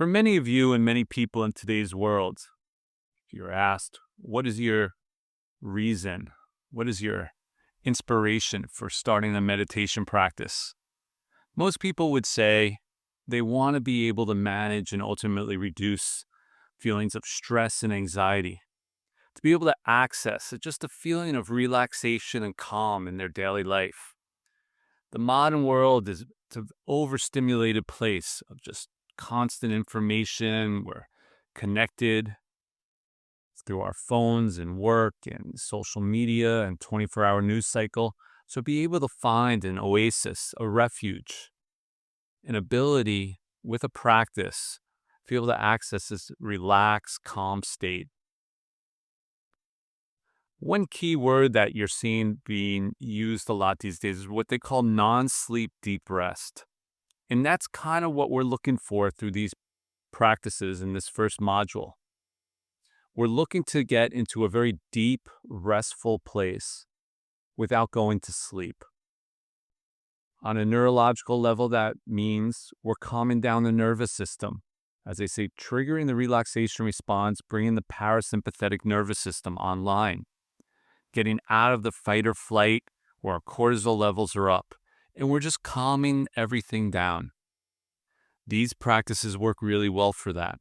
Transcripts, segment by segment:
For many of you and many people in today's world, if you're asked, what is your reason? What is your inspiration for starting a meditation practice? Most people would say they want to be able to manage and ultimately reduce feelings of stress and anxiety, to be able to access just a feeling of relaxation and calm in their daily life. The modern world is an overstimulated place of just constant information. We're connected through our phones and work and social media and 24-hour news cycle. So be able to find an oasis, a refuge, an ability with a practice, to be able to access this relaxed, calm state. One key word that you're seeing being used a lot these days is what they call non-sleep deep rest. And that's kind of what we're looking for through these practices in this first module. We're looking to get into a very deep, restful place without going to sleep. On a neurological level, that means we're calming down the nervous system. As they say, triggering the relaxation response, bringing the parasympathetic nervous system online, getting out of the fight or flight where our cortisol levels are up, and we're just calming everything down. These practices work really well for that.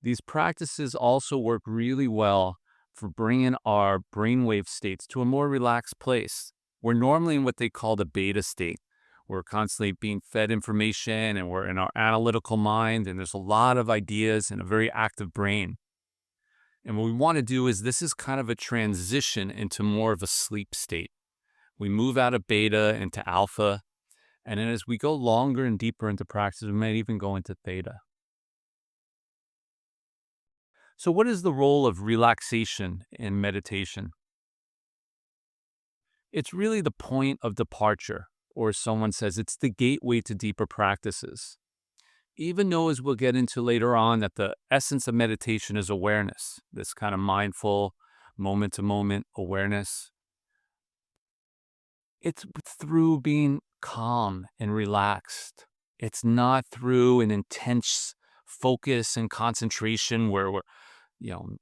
These practices also work really well for bringing our brainwave states to a more relaxed place. We're normally in what they call the beta state. We're constantly being fed information and we're in our analytical mind, and there's a lot of ideas and a very active brain. And what we want to do is this is kind of a transition into more of a sleep state. We move out of beta into alpha, and then as we go longer and deeper into practice, we might even go into theta. So what is the role of relaxation in meditation? It's really the point of departure, or someone says it's the gateway to deeper practices. Even though, as we'll get into later on, that the essence of meditation is awareness, this kind of mindful, moment-to-moment awareness. It's through being calm and relaxed. It's not through an intense focus and concentration where we're,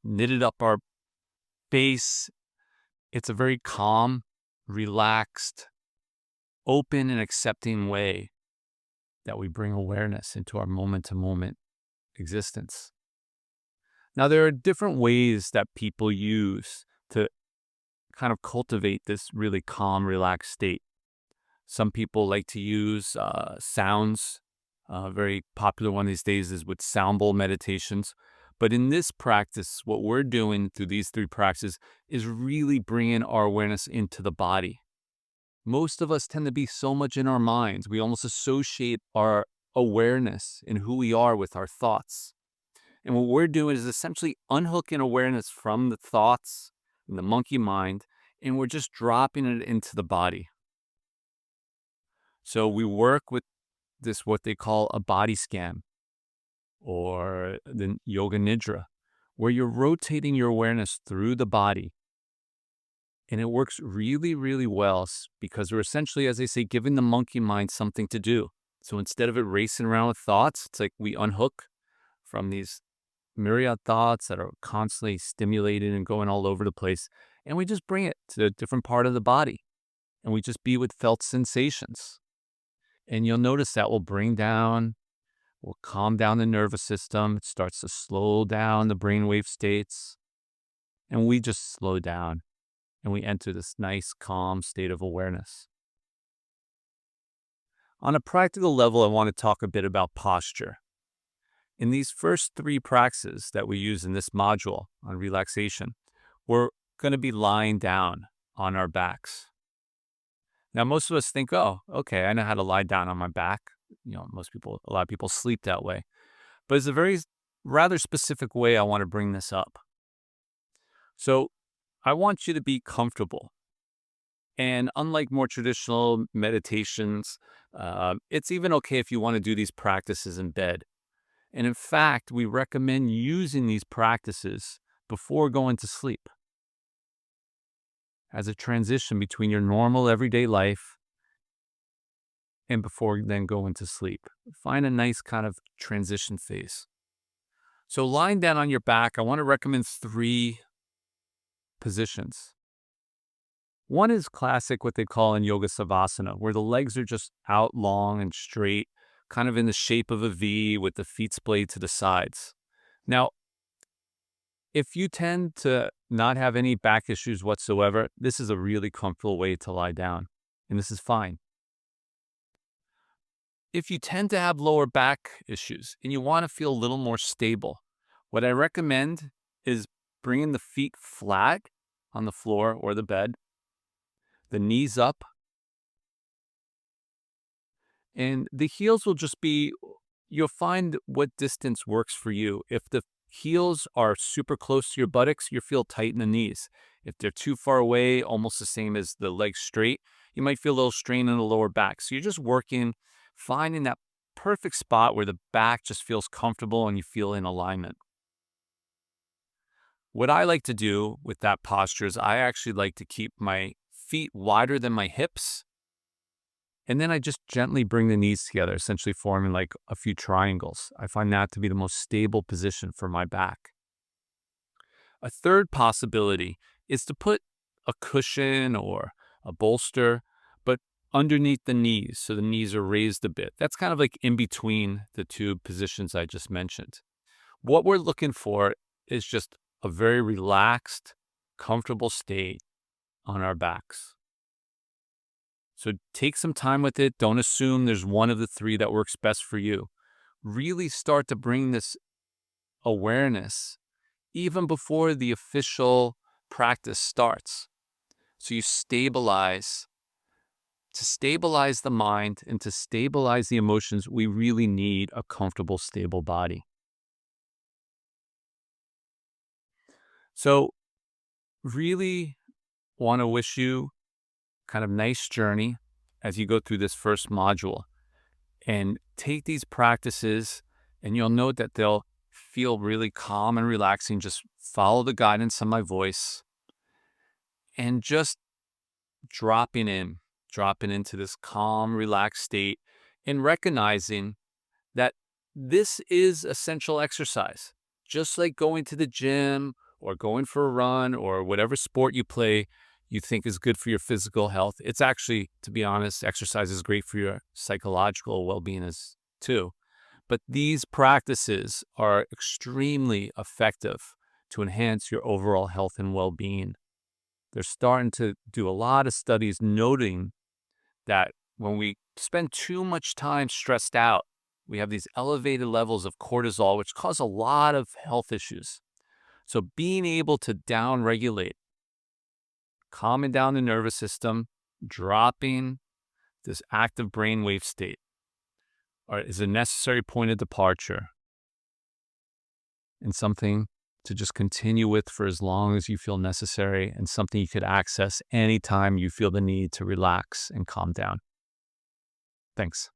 knitted up our base. It's a very calm, relaxed, open, and accepting way that we bring awareness into our moment-to-moment existence. Now, there are different ways that people use to kind of cultivate this really calm, relaxed state. Some people like to use sounds. A very popular one these days is with sound bowl meditations. But in this practice, what we're doing through these three practices is really bringing our awareness into the body. Most of us tend to be so much in our minds. We almost associate our awareness in who we are with our thoughts. And what we're doing is essentially unhooking awareness from the thoughts and the monkey mind, and we're just dropping it into the body. So we work with this, what they call a body scan, or the yoga nidra, where you're rotating your awareness through the body. And it works really, really well because we're essentially, as they say, giving the monkey mind something to do. So instead of it racing around with thoughts, it's like we unhook from these myriad thoughts that are constantly stimulated and going all over the place. And we just bring it to a different part of the body. And we just be with felt sensations. And you'll notice that will calm down the nervous system. It starts to slow down the brainwave states. And we just slow down and we enter this nice, calm state of awareness. On a practical level, I want to talk a bit about posture. In these first three practices that we use in this module on relaxation, we're going to be lying down on our backs. Now, most of us think, oh, okay, I know how to lie down on my back. A lot of people sleep that way. But it's a very rather specific way I want to bring this up. So I want you to be comfortable. And unlike more traditional meditations, it's even okay if you want to do these practices in bed. And in fact, we recommend using these practices before going to sleep as a transition between your normal everyday life and before then go into sleep. Find a nice kind of transition phase. So lying down on your back, I want to recommend three positions. One is classic, what they call in yoga savasana, where the legs are just out long and straight, kind of in the shape of a V with the feet splayed to the sides. Now, if you tend to not have any back issues whatsoever, this is a really comfortable way to lie down, and this is fine. If you tend to have lower back issues and you want to feel a little more stable, what I recommend is bringing the feet flat on the floor or the bed, the knees up, and the heels will just be, you'll find what distance works for you. If the heels are super close to your buttocks, you feel tight in the knees. If they're too far away, almost the same as the legs straight, you might feel a little strain in the lower back. So you're just working, finding that perfect spot where the back just feels comfortable and you feel in alignment. What I like to do with that posture is I actually like to keep my feet wider than my hips. And then I just gently bring the knees together, essentially forming like a few triangles. I find that to be the most stable position for my back. A third possibility is to put a cushion or a bolster, but underneath the knees, so the knees are raised a bit. That's kind of like in between the two positions I just mentioned. What we're looking for is just a very relaxed, comfortable state on our backs. So take some time with it. Don't assume there's one of the three that works best for you. Really start to bring this awareness even before the official practice starts. So you stabilize. To stabilize the mind and to stabilize the emotions, we really need a comfortable, stable body. So really want to wish you kind of nice journey as you go through this first module, and take these practices and you'll note that they'll feel really calm and relaxing. Just follow the guidance on my voice and just dropping into this calm, relaxed state and recognizing that this is essential exercise. Just like going to the gym or going for a run or whatever sport you play, you think is good for your physical health. It's actually, to be honest, exercise is great for your psychological well-being as too. But these practices are extremely effective to enhance your overall health and well-being. They're starting to do a lot of studies noting that when we spend too much time stressed out, we have these elevated levels of cortisol, which cause a lot of health issues. So being able to down-regulate, calming down the nervous system, dropping this active brainwave state is a necessary point of departure and something to just continue with for as long as you feel necessary, and something you could access anytime you feel the need to relax and calm down. Thanks.